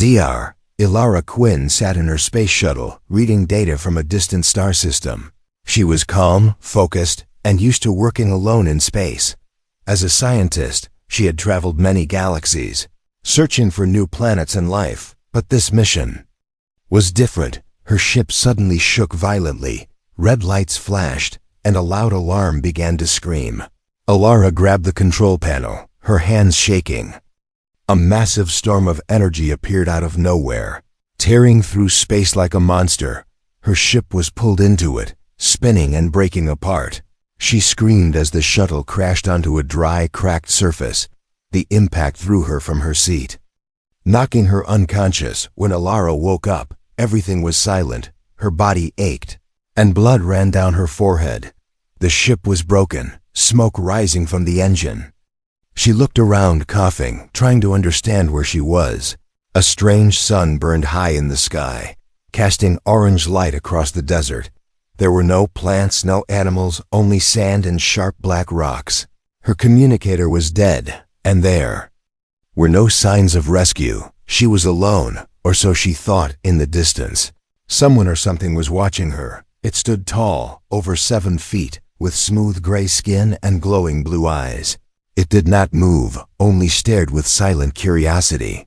Dr. Ilara Quinn sat in her space shuttle, reading data from a distant star system. She was calm, focused, and used to working alone in space. As a scientist, she had traveled many galaxies, searching for new planets and life, but this mission was different. Her ship suddenly shook violently, red lights flashed, and a loud alarm began to scream. Ilara grabbed the control panel, her hands shaking. A massive storm of energy appeared out of nowhere, tearing through space like a monster. Her ship was pulled into it, spinning and breaking apart. She screamed as the shuttle crashed onto a dry, cracked surface. The impact threw her from her seat, knocking her unconscious. When Ilara woke up, everything was silent. Her body ached, and blood ran down her forehead. The ship was broken, smoke rising from the engine. She looked around, coughing, trying to understand where she was. A strange sun burned high in the sky, casting orange light across the desert. There were no plants, no animals, only sand and sharp black rocks. Her communicator was dead, and there were no signs of rescue. She was alone, or so she thought in the distance. Someone or something was watching her. It stood tall, over 7 feet, with smooth gray skin and glowing blue eyes. It did not move, only stared with silent curiosity.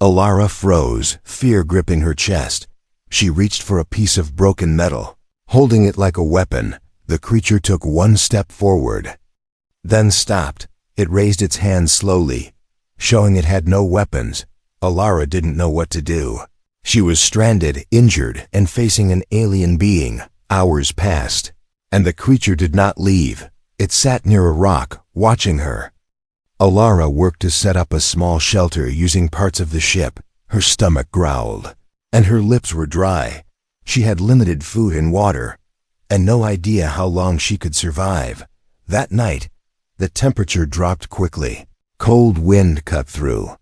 Ilara froze, fear gripping her chest. She reached for a piece of broken metal. Holding it like a weapon, the creature took 1 step forward, then stopped. It raised its hand slowly, showing it had no weapons. Ilara didn't know what to do. She was stranded, injured, and facing an alien being. Hours passed, and the creature did not leave. It sat near a rock, watching her. Ilara worked to set up a small shelter using parts of the ship. Her stomach growled, and her lips were dry. She had limited food and water, and no idea how long she could survive. That night, the temperature dropped quickly. Cold wind cut through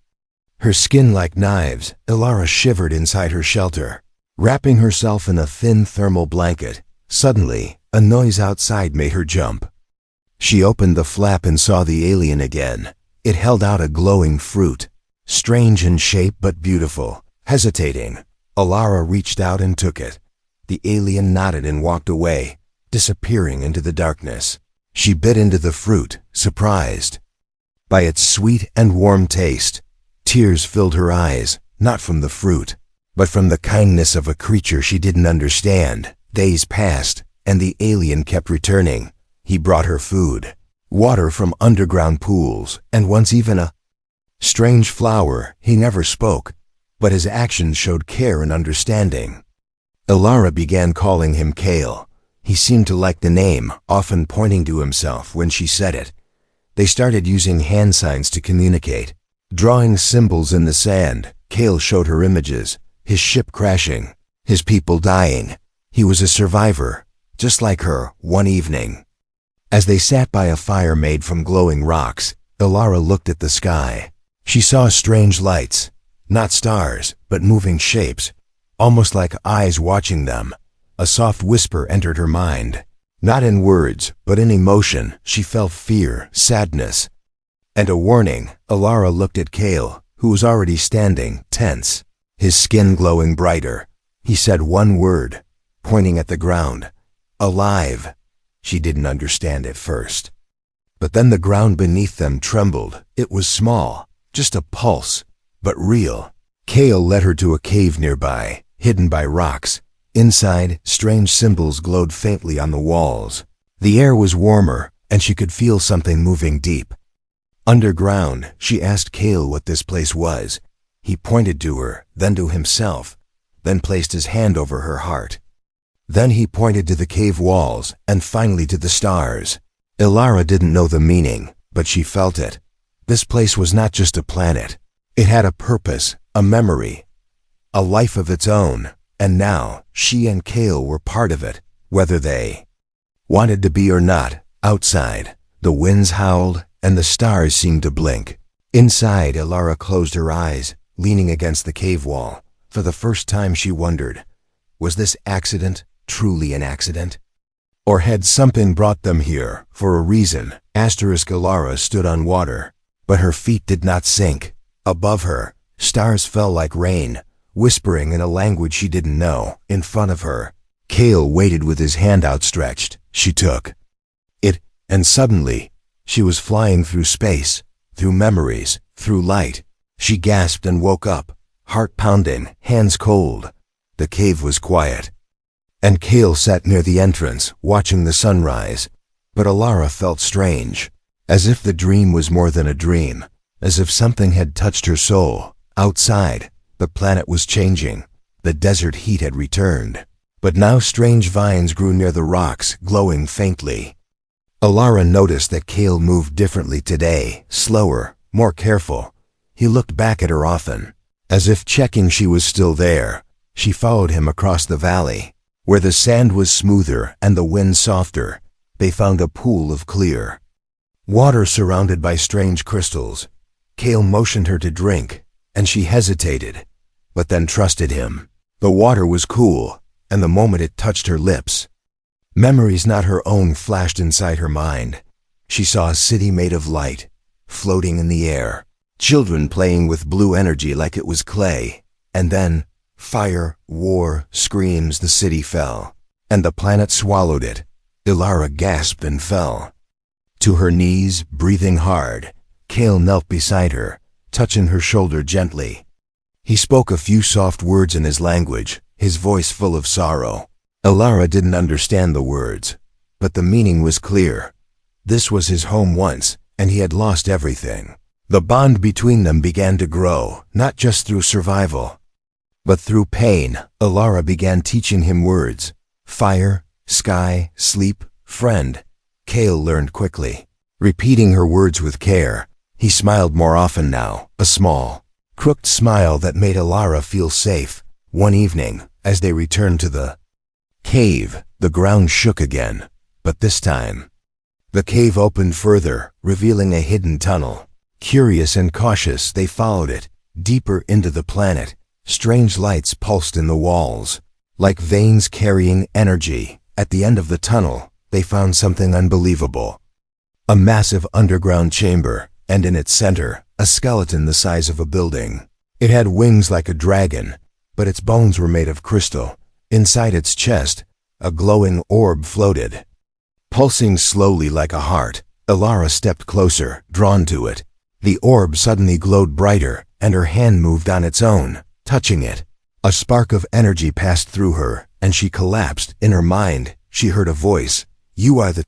her skin like knives. Ilara shivered inside her shelter, wrapping herself in a thin thermal blanket. Suddenly, a noise outside made her jump. She opened the flap and saw the alien again. It held out a glowing fruit, strange in shape but beautiful. Hesitating, Ilara reached out and took it. The alien nodded and walked away, disappearing into the darkness. She bit into the fruit, surprised by its sweet and warm taste. Tears filled her eyes, not from the fruit, but from the kindness of a creature she didn't understand. Days passed, and the alien kept returning. He brought her food, water from underground pools, and once even a strange flower. He never spoke, but his actions showed care and understanding. Ilara began calling him Kale. He seemed to like the name, often pointing to himself when she said it. They started using hand signs to communicate. Drawing symbols in the sand, Kale showed her images, his ship crashing, his people dying. He was a survivor, just like her. One evening, as they sat by a fire made from glowing rocks, Ilara looked at the sky. She saw strange lights, not stars, but moving shapes, almost like eyes watching them. A soft whisper entered her mind. Not in words, but in emotion. She felt fear, sadness, and a warning. Ilara looked at Kale, who was already standing, tense, his skin glowing brighter. He said one word, pointing at the ground. Alive. She didn't understand at first, but then the ground beneath them trembled. It was small, just a pulse, but real. Kale led her to a cave nearby, hidden by rocks. Inside, strange symbols glowed faintly on the walls. The air was warmer, and she could feel something moving deep. Underground, she asked Kale what this place was. He pointed to her, then to himself, then placed his hand over her heart. Then he pointed to the cave walls, and finally to the stars. Ilara didn't know the meaning, but she felt it. This place was not just a planet. It had a purpose, a memory, a life of its own. And now, she and Kale were part of it, whether they wanted to be or not. Outside, the winds howled, and the stars seemed to blink. Inside, Ilara closed her eyes, leaning against the cave wall. For the first time she wondered, was this accident truly an accident? Or had something brought them here, for a reason? Ilara stood on water, but her feet did not sink. Above her, Stars fell like rain, whispering in a language she didn't know, in front of her. Cale waited with his hand outstretched. She took it, and suddenly, she was flying through space, through memories, through light. She gasped and woke up, heart pounding, hands cold. The cave was quiet, and Cale sat near the entrance, watching the sunrise. But Alara felt strange, as if the dream was more than a dream, as if something had touched her soul. Outside, the planet was changing. The desert heat had returned, but now strange vines grew near the rocks, glowing faintly. Alara noticed that Cale moved differently today, slower, more careful. He looked back at her often, as if checking she was still there. She followed him across the valley. Where the sand was smoother and the wind softer, they found a pool of clear water surrounded by strange crystals. Cale motioned her to drink, and she hesitated, but then trusted him. The water was cool, and the moment it touched her lips, memories not her own flashed inside her mind. She saw a city made of light, floating in the air, children playing with blue energy like it was clay, and then fire, war, screams. The city fell, and the planet swallowed it. Alara gasped and fell to her knees, breathing hard. Cale knelt beside her, touching her shoulder gently. He spoke a few soft words in his language, his voice full of sorrow. Alara didn't understand the words, but the meaning was clear. This was his home once, and he had lost everything. The bond between them began to grow, not just through survival, but through pain. Alara began teaching him words: fire, sky, sleep, friend. Cale learned quickly, repeating her words with care. He smiled more often now, a small, crooked smile that made Alara feel safe. One evening, as they returned to the cave, the ground shook again, but this time, the cave opened further, revealing a hidden tunnel. Curious and cautious, they followed it, deeper into the planet. Strange lights pulsed in the walls, like veins carrying energy. At the end of the tunnel, they found something unbelievable. A massive underground chamber, and in its center, a skeleton the size of a building. It had wings like a dragon, but its bones were made of crystal. Inside its chest, a glowing orb floated, pulsing slowly like a heart. Alara stepped closer, drawn to it. The orb suddenly glowed brighter, and her hand moved on its own, touching it. A spark of energy passed through her, and she collapsed. In her mind, she heard a voice: "You are the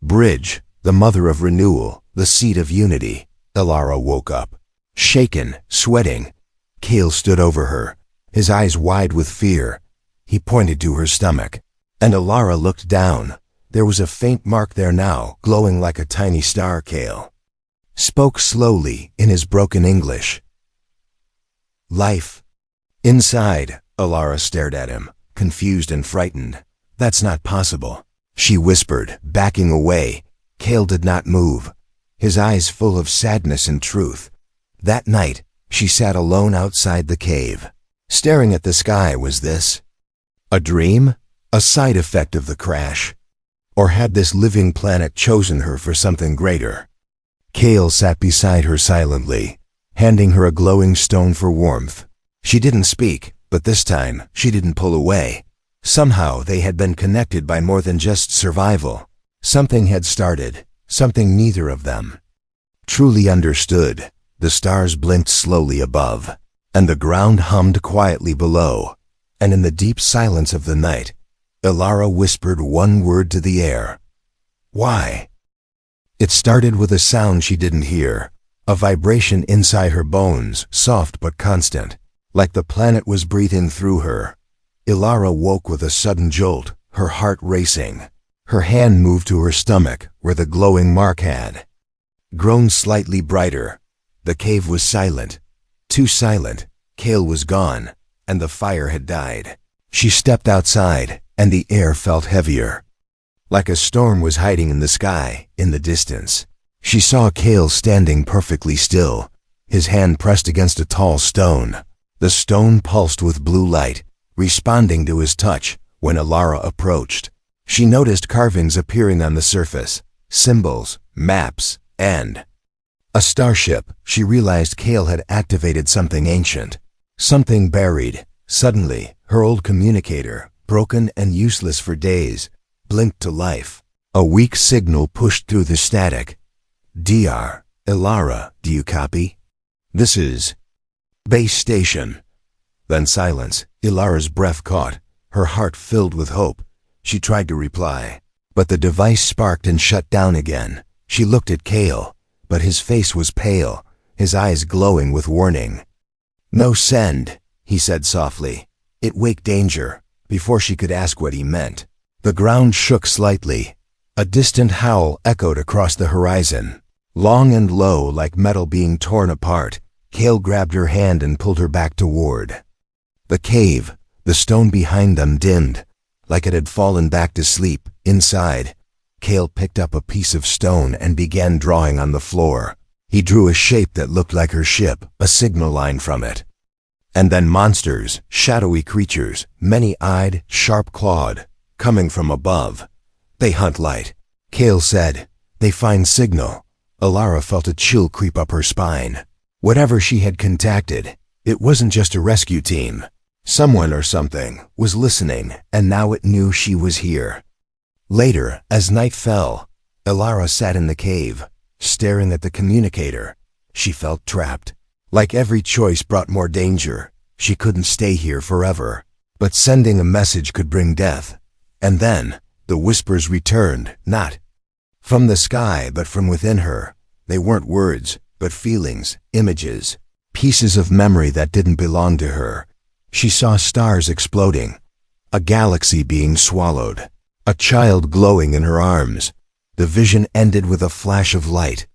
bridge, the mother of renewal, the seed of unity." Alara woke up, shaken, sweating. Cale stood over her, his eyes wide with fear. He pointed to her stomach, and Alara looked down. There was a faint mark there now, glowing like a tiny star. Cale spoke slowly in his broken English. "Life." Inside, Alara stared at him, confused and frightened. "That's not possible," she whispered, backing away. Cale did not move, his eyes full of sadness and truth. That night, she sat alone outside the cave, staring at the sky. Was this a dream? A side effect of the crash? Or had this living planet chosen her for something greater? Cale sat beside her silently, handing her a glowing stone for warmth. She didn't speak, but this time, she didn't pull away. Somehow they had been connected by more than just survival. Something had started, something neither of them truly understood. The stars blinked slowly above, and the ground hummed quietly below. And in the deep silence of the night, Alara whispered one word to the air: "Why?" It started with a sound she didn't hear, a vibration inside her bones, soft but constant, like the planet was breathing through her. Alara woke with a sudden jolt, her heart racing. Her hand moved to her stomach, where the glowing mark had grown slightly brighter. The cave was silent, too silent. Cale was gone, and the fire had died. She stepped outside, and the air felt heavier, like a storm was hiding in the sky. In the distance, she saw Cale standing perfectly still, his hand pressed against a tall stone. The stone pulsed with blue light, responding to his touch. When Alara approached, she noticed carvings appearing on the surface, symbols, maps, and A starship. She realized Kale had activated something ancient. Something buried. Suddenly, her old communicator, broken and useless for days, blinked to life. A weak signal pushed through the static. "DR, Ilara, do you copy? This is base station." Then silence. Ilara's breath caught, her heart filled with hope. She tried to reply, but the device sparked and shut down again. She looked at Kale, but his face was pale, his eyes glowing with warning. "No send," he said softly. "It wake danger." Before she could ask what he meant, the ground shook slightly. A distant howl echoed across the horizon. Long and low, like metal being torn apart, Kale grabbed her hand and pulled her back toward the cave. The stone behind them dimmed, like it had fallen back to sleep. Inside, Kale picked up a piece of stone and began drawing on the floor. He drew a shape that looked like her ship, a signal line from it. And then monsters, shadowy creatures, many-eyed, sharp-clawed, coming from above. "They hunt light," Kale said. "They find signal." Ilara felt a chill creep up her spine. Whatever she had contacted, it wasn't just a rescue team. Someone or something was listening, and now it knew she was here. Later, as night fell, Ilara sat in the cave, staring at the communicator. She felt trapped. Like every choice brought more danger. She couldn't stay here forever. But sending a message could bring death. And then, the whispers returned, not from the sky, but from within her. They weren't words, but feelings, images, pieces of memory that didn't belong to her. She saw stars exploding, a galaxy being swallowed, a child glowing in her arms. The vision ended with a flash of light,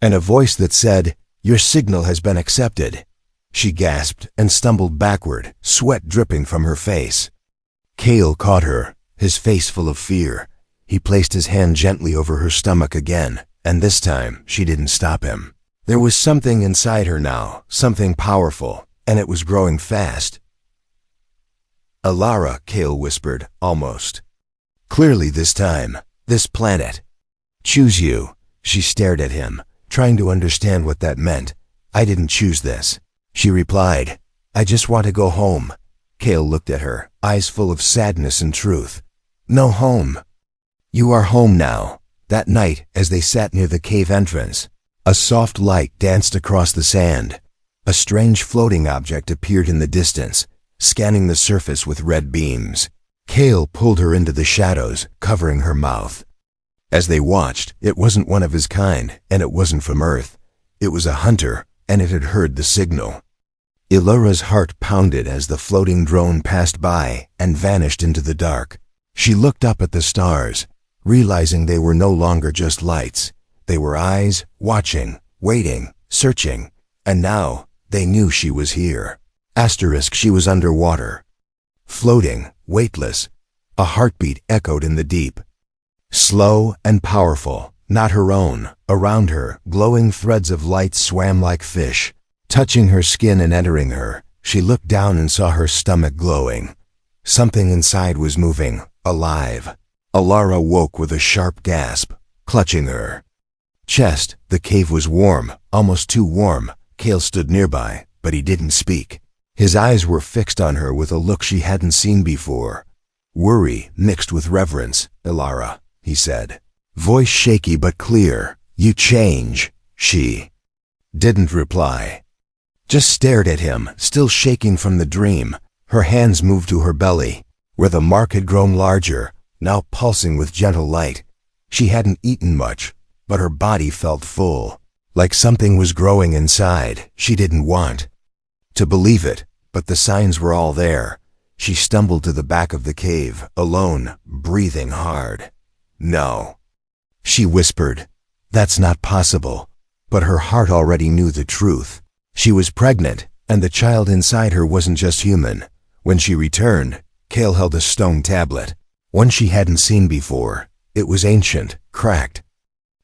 and a voice that said, "Your signal has been accepted." She gasped and stumbled backward, sweat dripping from her face. Kale caught her, his face full of fear. He placed his hand gently over her stomach again, and this time she didn't stop him. There was something inside her now, something powerful, and it was growing fast. "Ilara," Kale whispered, almost clearly this time. "This planet. Choose you." She stared at him, trying to understand what that meant. "I didn't choose this," she replied. "I just want to go home." Kale looked at her, eyes full of sadness and truth. "No home." "You are home now." That night, as they sat near the cave entrance, a soft light danced across the sand. A strange floating object appeared in the distance, scanning the surface with red beams. Kale pulled her into the shadows, covering her mouth. As they watched, it wasn't one of his kind, and it wasn't from Earth. It was a hunter, and it had heard the signal. Ilara's heart pounded as the floating drone passed by and vanished into the dark. She looked up at the stars, realizing they were no longer just lights. They were eyes, watching, waiting, searching, and now they knew she was here. She was underwater, floating, weightless. A heartbeat echoed in the deep. Slow and powerful, not her own. Around her, glowing threads of light swam like fish, touching her skin and entering her. She looked down and saw her stomach glowing. Something inside was moving, alive. Ilara woke with a sharp gasp, clutching her chest. The cave was warm, almost too warm. Kale stood nearby, but he didn't speak. His eyes were fixed on her with a look she hadn't seen before. Worry mixed with reverence. "Ilara," he said, voice shaky but clear. "You change." She didn't reply, just stared at him, still shaking from the dream. Her hands moved to her belly, where the mark had grown larger, now pulsing with gentle light. She hadn't eaten much, but her body felt full, like something was growing inside. She didn't want to believe it, but the signs were all there. She stumbled to the back of the cave, alone, breathing hard. "No," she whispered. "That's not possible." But her heart already knew the truth. She was pregnant, and the child inside her wasn't just human. When she returned, Kale held a stone tablet, one she hadn't seen before. It was ancient, cracked,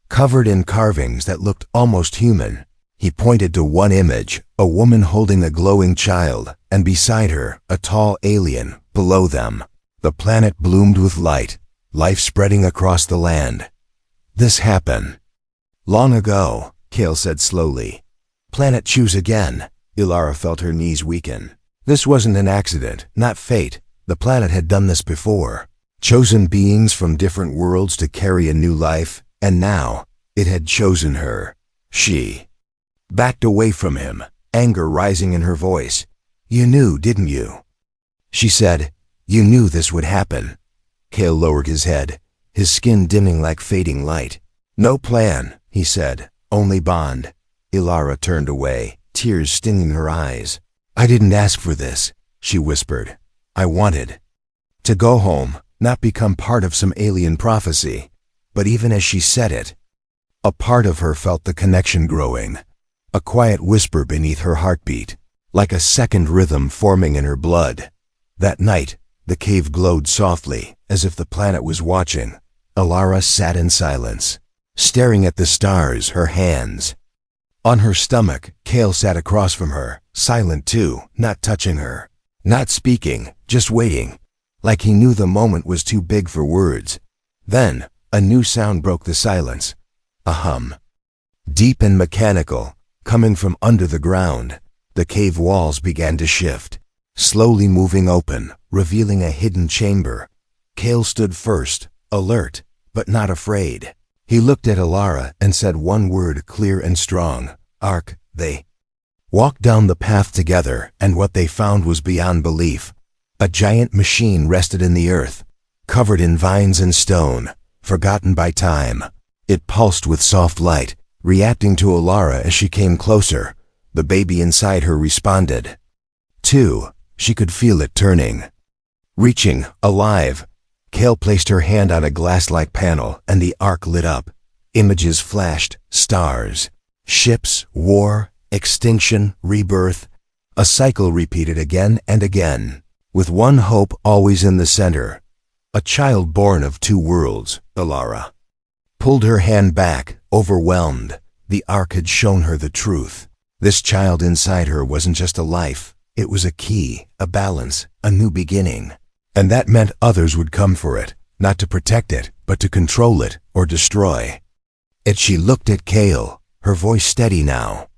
covered in carvings that looked almost human. He pointed to one image, a woman holding a glowing child, and beside her, a tall alien. Below them, the planet bloomed with light, life spreading across the land. "This happened long ago," Kale said slowly. Planet choose again. Ilara felt her knees weaken. This wasn't an accident, not fate. The planet had done this before. Chosen beings from different worlds to carry a new life, and now, it had chosen her. She backed away from him, anger rising in her voice. You knew, didn't you? She said, you knew this would happen. Kale lowered his head, his skin dimming like fading light. No plan, he said, only bond. Ilara turned away, tears stinging her eyes. I didn't ask for this, she whispered. I wanted to go home, not become part of some alien prophecy. But even as she said it, a part of her felt the connection growing, a quiet whisper beneath her heartbeat, like a second rhythm forming in her blood. That night, the cave glowed softly, as if the planet was watching. Ilara sat in silence, staring at the stars, her hands on her stomach. Kale sat across from her, silent too, not touching her, not speaking, just waiting, like he knew the moment was too big for words. Then, a new sound broke the silence. A hum. Deep and mechanical, coming from under the ground. The cave walls began to shift, slowly moving open, revealing a hidden chamber. Kale stood first, alert, but not afraid. He looked at Ilara and said one word clear and strong. Ark. They walked down the path together, and what they found was beyond belief. A giant machine rested in the earth, covered in vines and stone, forgotten by time. It pulsed with soft light, reacting to Ilara as she came closer. The baby inside her responded. Too, she could feel it turning, reaching, alive. Kale placed her hand on a glass-like panel, and the ark lit up. Images flashed, stars, ships, war, extinction, rebirth. A cycle repeated again and again, with one hope always in the center. A child born of two worlds. Ilara pulled her hand back, overwhelmed. The ark had shown her the truth. This child inside her wasn't just a life. It was a key, a balance, a new beginning. And that meant others would come for it, not to protect it, but to control it or destroy it. She looked at Kale, her voice steady now.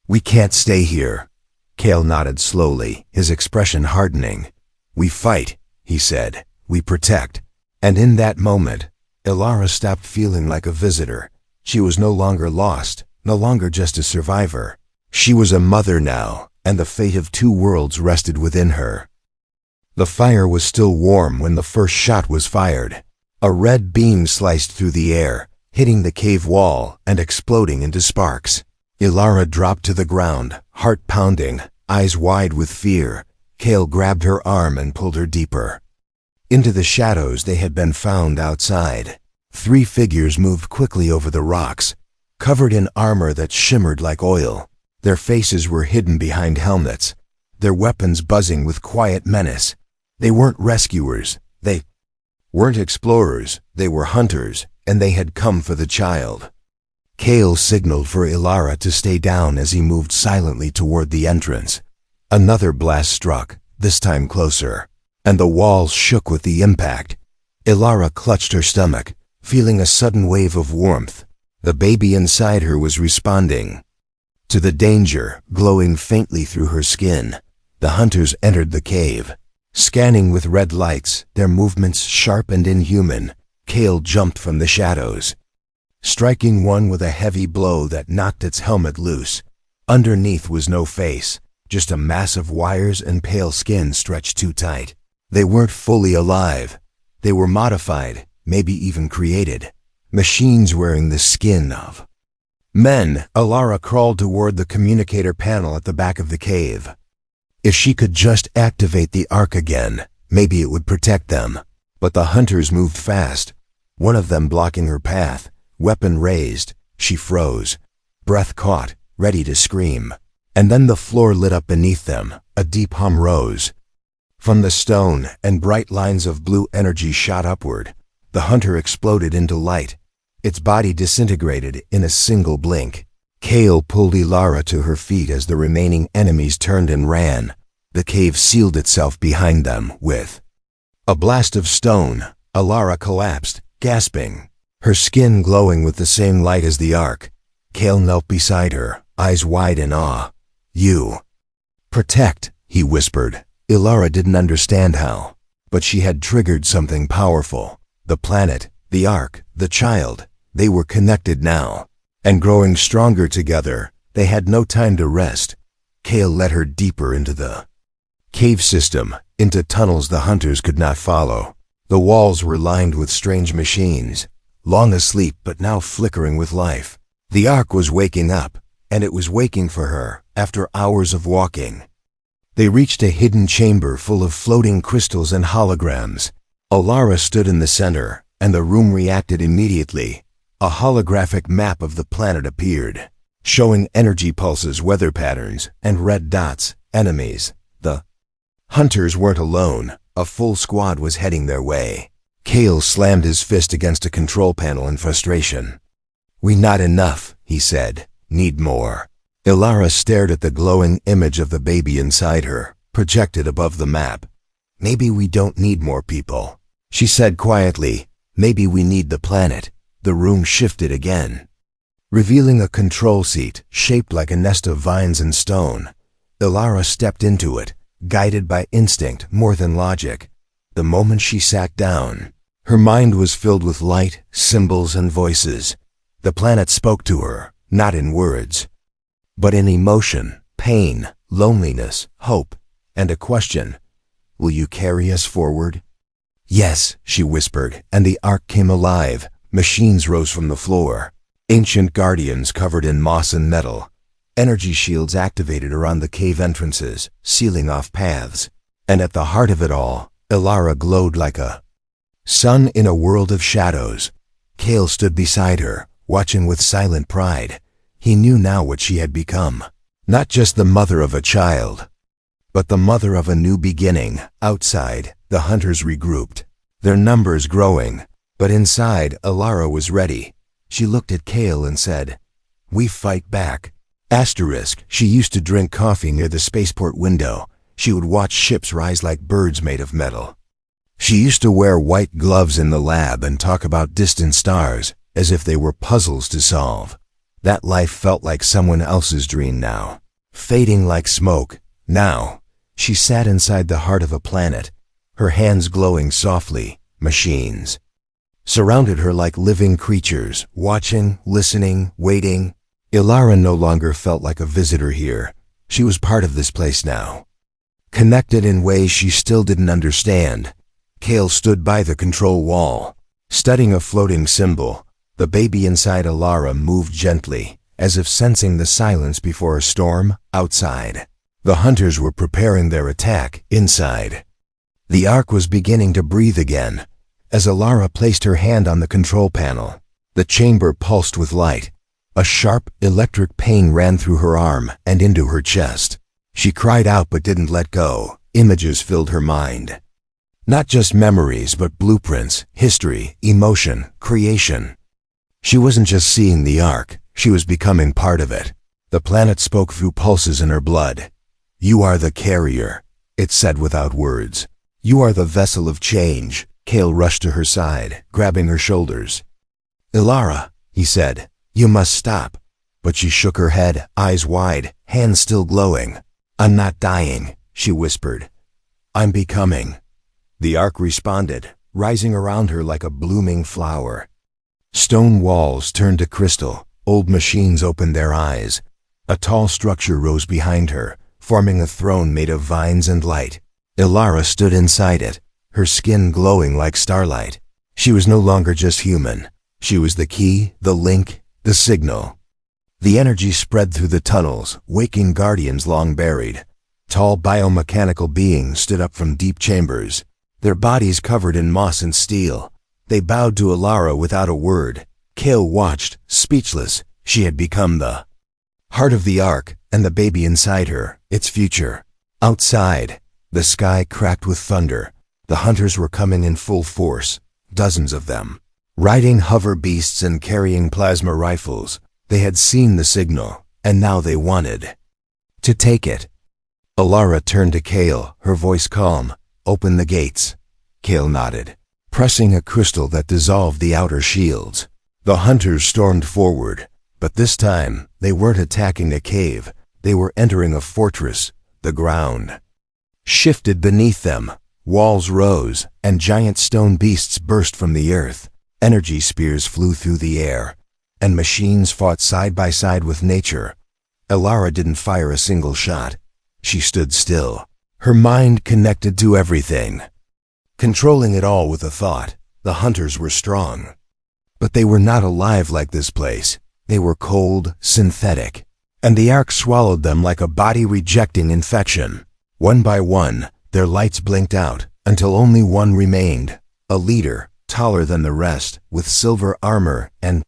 We can't stay here. Kale nodded slowly, his expression hardening. We fight, he said. We protect. And in that moment, Ilara stopped feeling like a visitor. She was no longer lost, no longer just a survivor. She was a mother now, and the fate of two worlds rested within her. The fire was still warm when the first shot was fired. A red beam sliced through the air, hitting the cave wall and exploding into sparks. Ilara dropped to the ground, heart pounding, eyes wide with fear. Kale grabbed her arm and pulled her deeper into the shadows they had been found outside. 3 figures moved quickly over the rocks, covered in armor that shimmered like oil. Their faces were hidden behind helmets, their weapons buzzing with quiet menace. They weren't rescuers, they weren't explorers, they were hunters, and they had come for the child. Kale signaled for Ilara to stay down as he moved silently toward the entrance. Another blast struck, this time closer, and the walls shook with the impact. Ilara clutched her stomach, feeling a sudden wave of warmth. The baby inside her was responding to the danger, glowing faintly through her skin. The hunters entered the cave, scanning with red lights, their movements sharp and inhuman. Kale jumped from the shadows, striking one with a heavy blow that knocked its helmet loose. Underneath was no face, just a mass of wires and pale skin stretched too tight. They weren't fully alive. They were modified, maybe even created. Machines wearing the skin of men. Ilara crawled toward the communicator panel at the back of the cave. If she could just activate the ark again, maybe it would protect them. But the hunters moved fast, one of them blocking her path, weapon raised. She froze, breath caught, ready to scream. And then the floor lit up beneath them. A deep hum rose from the stone, and bright lines of blue energy shot upward. The hunter exploded into light. Its body disintegrated in a single blink. Kale pulled Ilara to her feet as the remaining enemies turned and ran. The cave sealed itself behind them with a blast of stone. Ilara collapsed, gasping, her skin glowing with the same light as the ark. Kale knelt beside her, eyes wide in awe. You. Protect, he whispered. Ilara didn't understand how, but she had triggered something powerful. The planet, the Ark, the child, they were connected now, and growing stronger together. They had no time to rest. Kale led her deeper into the cave system, into tunnels the hunters could not follow. The walls were lined with strange machines, long asleep but now flickering with life. The Ark was waking up, and it was waking for her after hours of walking. They reached a hidden chamber full of floating crystals and holograms. Ilara stood in the center, and the room reacted immediately. A holographic map of the planet appeared, showing energy pulses, weather patterns, and red dots, enemies. The hunters weren't alone. A full squad was heading their way. Kale slammed his fist against a control panel in frustration. "We not enough," he said. "Need more." Ilara stared at the glowing image of the baby inside her, projected above the map. "Maybe we don't need more people," she said quietly. "Maybe we need the planet." The room shifted again, revealing a control seat shaped like a nest of vines and stone. Ilara stepped into it, guided by instinct more than logic. The moment she sat down, her mind was filled with light, symbols, and voices. The planet spoke to her, not in words, but in emotion, pain, loneliness, hope, and a question. "Will you carry us forward?" "Yes," she whispered, and the Ark came alive. Machines rose from the floor, ancient guardians covered in moss and metal. Energy shields activated around the cave entrances, sealing off paths. And at the heart of it all, Ilara glowed like a sun in a world of shadows. Kale stood beside her, watching with silent pride. He knew now what she had become. Not just the mother of a child, but the mother of a new beginning. Outside, the hunters regrouped, their numbers growing. But inside, Ilara was ready. She looked at Kale and said, "We fight back." She used to drink coffee near the spaceport window. She would watch ships rise like birds made of metal. She used to wear white gloves in the lab and talk about distant stars, as if they were puzzles to solve. That life felt like someone else's dream now, fading like smoke. Now, she sat inside the heart of a planet, her hands glowing softly. Machines surrounded her like living creatures, watching, listening, waiting. Ilara no longer felt like a visitor here. She was part of this place now, connected in ways she still didn't understand. Kale stood by the control wall, studying a floating symbol. The baby inside Ilara moved gently, as if sensing the silence before a storm. Outside, the hunters were preparing their attack. Inside, the Ark was beginning to breathe again. As Ilara placed her hand on the control panel, the chamber pulsed with light. A sharp, electric pain ran through her arm and into her chest. She cried out but didn't let go. Images filled her mind. Not just memories, but blueprints, history, emotion, creation. She wasn't just seeing the Ark, she was becoming part of it. The planet spoke through pulses in her blood. "You are the carrier," it said without words. "You are the vessel of change." Kale rushed to her side, grabbing her shoulders. "Ilara," he said, "you must stop." But she shook her head, eyes wide, hands still glowing. "I'm not dying," she whispered. "I'm becoming." The Ark responded, rising around her like a blooming flower. Stone walls turned to crystal, old machines opened their eyes. A tall structure rose behind her, forming a throne made of vines and light. Ilara stood inside it, her skin glowing like starlight. She was no longer just human. She was the key, the link, the signal. The energy spread through the tunnels, waking guardians long buried. Tall biomechanical beings stood up from deep chambers, their bodies covered in moss and steel. They bowed to Ilara without a word. Kale watched, speechless. She had become the heart of the Ark, and the baby inside her, its future. Outside, the sky cracked with thunder. The hunters were coming in full force, dozens of them, riding hover beasts and carrying plasma rifles. They had seen the signal, and now they wanted to take it. Ilara turned to Kale, her voice calm. "Open the gates." Kale nodded, pressing a crystal that dissolved the outer shields. The hunters stormed forward, But this time, they weren't attacking a cave. They were entering a fortress. The ground shifted beneath them. Walls rose, and giant stone beasts burst from the earth. Energy spears flew through the air, and machines fought side by side with nature. Elara didn't fire a single shot. She stood still, her mind connected to everything, controlling it all with a thought. The hunters were strong, but they were not alive like this place. They were cold, synthetic, and the ark swallowed them like a body rejecting infection. One by one, their lights blinked out, until only one remained, a leader, taller than the rest, with silver armor and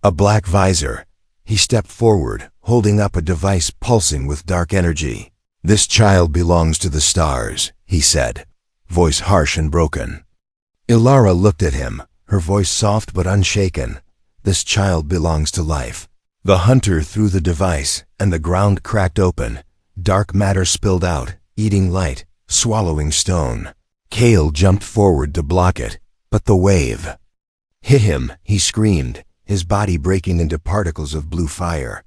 a black visor. He stepped forward, holding up a device pulsing with dark energy. "This child belongs to the stars," he said, voice harsh and broken. Elara looked at him, her voice soft but unshaken. "This child belongs to life." The hunter threw the device, and the ground cracked open. Dark matter spilled out, eating light, swallowing stone. Kale jumped forward to block it, but the wave hit him. He screamed, his body breaking into particles of blue fire.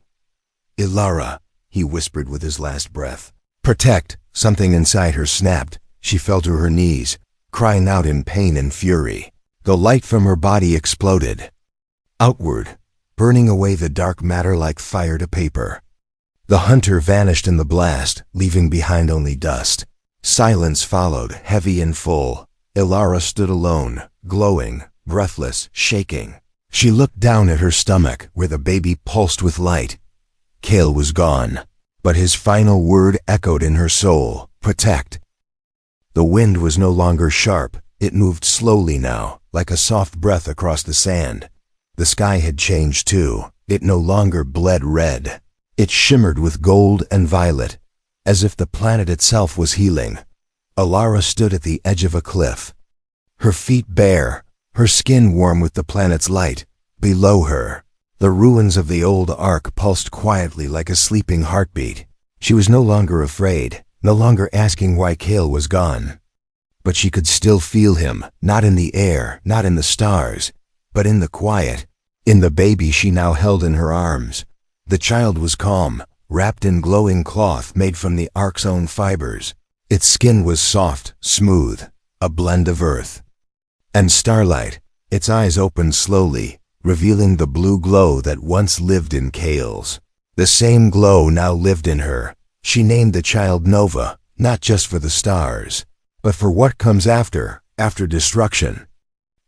"Elara," he whispered with his last breath. "Protect!" Something inside her snapped. She fell to her knees, crying out in pain and fury. The light from her body exploded outward, burning away the dark matter like fire to paper. The hunter vanished in the blast, leaving behind only dust. Silence followed, heavy and full. Elara stood alone, glowing, breathless, shaking. She looked down at her stomach, where the baby pulsed with light. Kale was gone, but his final word echoed in her soul: protect. The wind was no longer sharp. It moved slowly now, like a soft breath across the sand. The sky had changed too. It no longer bled red. It shimmered with gold and violet, as if the planet itself was healing. Elara stood at the edge of a cliff, her feet bare, her skin warm with the planet's light. Below her, the ruins of the old ark pulsed quietly like a sleeping heartbeat. She was no longer afraid, no longer asking why Kale was gone. But she could still feel him, not in the air, not in the stars, but in the quiet, in the baby she now held in her arms. The child was calm, wrapped in glowing cloth made from the ark's own fibers. Its skin was soft, smooth, a blend of earth and starlight. Its eyes opened slowly, revealing the blue glow that once lived in Kale's. The same glow now lived in her. She named the child Nova, not just for the stars, but for what comes after destruction,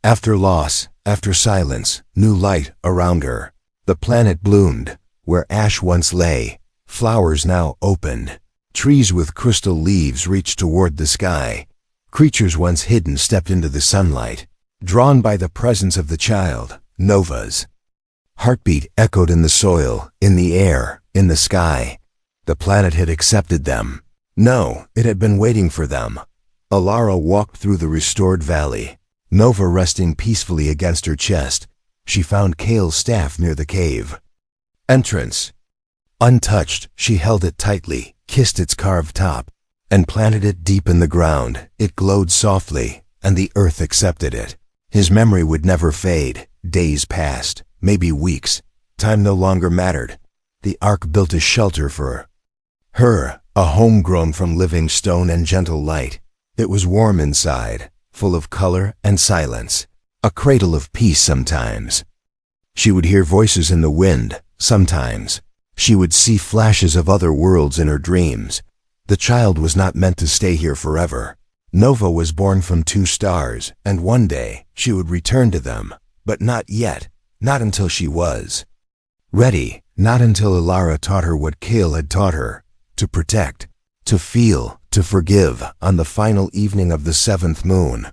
after loss, after silence. New light around her. The planet bloomed. Where ash once lay, flowers now opened. Trees with crystal leaves reached toward the sky. Creatures once hidden stepped into the sunlight, drawn by the presence of the child. Nova's heartbeat echoed in the soil, in the air, in the sky. The planet had accepted them. No, it had been waiting for them. Elara walked through the restored valley, Nova resting peacefully against her chest. She found Kale's staff near the cave entrance. Untouched, she held it tightly, kissed its carved top, and planted it deep in the ground. It glowed softly, and the earth accepted it. His memory would never fade. Days passed, maybe weeks. Time no longer mattered. The ark built a shelter for her, a home grown from living stone and gentle light. It was warm inside, full of color and silence, a cradle of peace sometimes. She would hear voices in the wind, sometimes. She would see flashes of other worlds in her dreams. The child was not meant to stay here forever. Nova was born from two stars, and one day she would return to them. But not yet, not until she was ready, not until Elara taught her what Kale had taught her: to protect, to feel, to forgive. On the final evening of the 7th moon,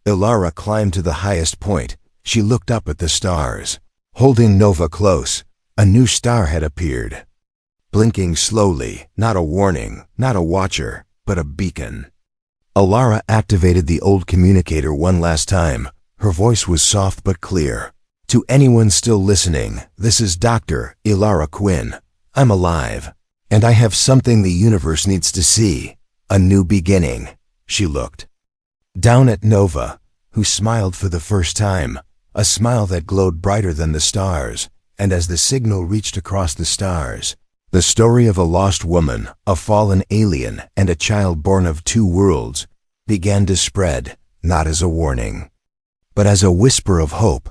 Elara climbed to the highest point. She looked up at the stars, holding Nova close. A new star had appeared, blinking slowly, not a warning, not a watcher, but a beacon. Elara activated the old communicator one last time. Her voice was soft but clear. "To anyone still listening, this is Dr. Elara Quinn. I'm alive, and I have something the universe needs to see. A new beginning." She looked down at Nova, who smiled for the first time, a smile that glowed brighter than the stars. And as the signal reached across the stars, the story of a lost woman, a fallen alien, and a child born of two worlds began to spread, not as a warning, but as a whisper of hope